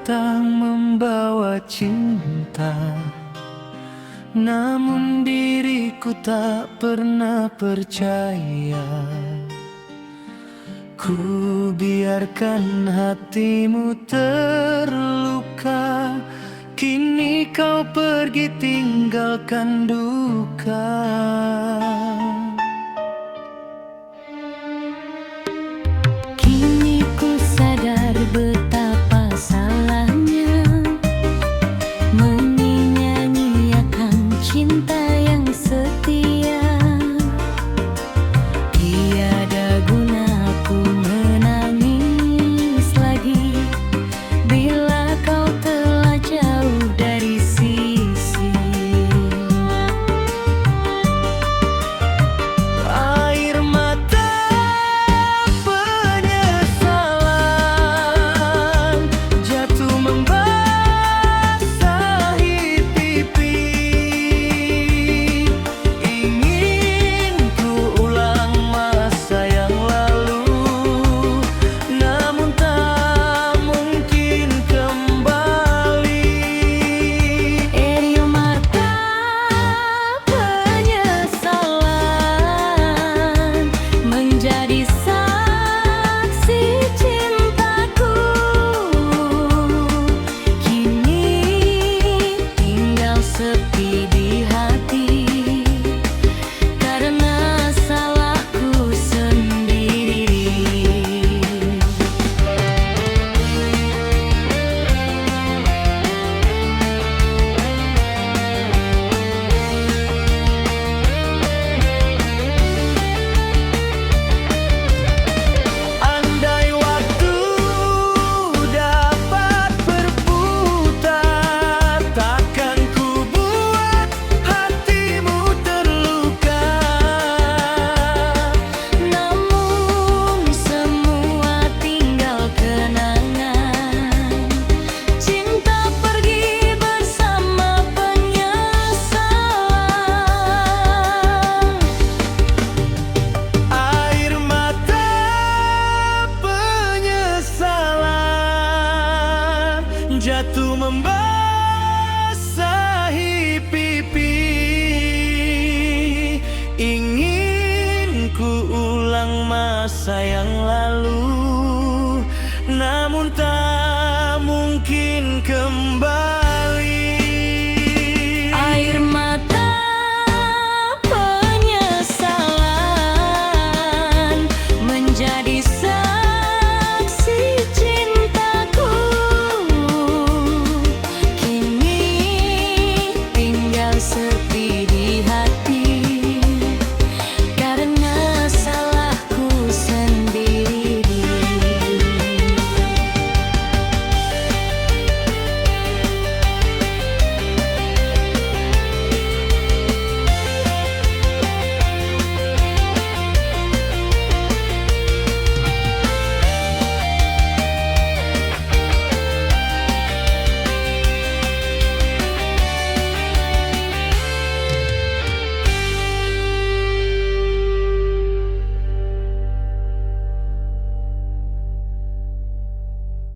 datang membawa cinta, namun diriku tak pernah percaya. Ku biarkan hatimu terluka, kini kau pergi tinggalkan duka. Kini ku sadar betapa salahnya menyia-nyiakan cinta yang setia. Tiada guna ku menangis lagi bila kau telah jauh dari sisi. Air mata penyesalan jatuh membasahi pipi. Ingin ku ulang masa yang lalu, namun tak mungkin kembali. Air mata penyesalan menjadi saksi cintaku. Kini tinggal sepi di hati karena salahku sendiri. Andai waktu dapat berputar, takkan ku buat hatimu terluka. Namun semua tinggal kenangan. Cinta pergi bersama penyesalan. Air mata penyesalan jatuh membasahi pipi. Ingin ku ulang masa yang lalu, namun tak mungkin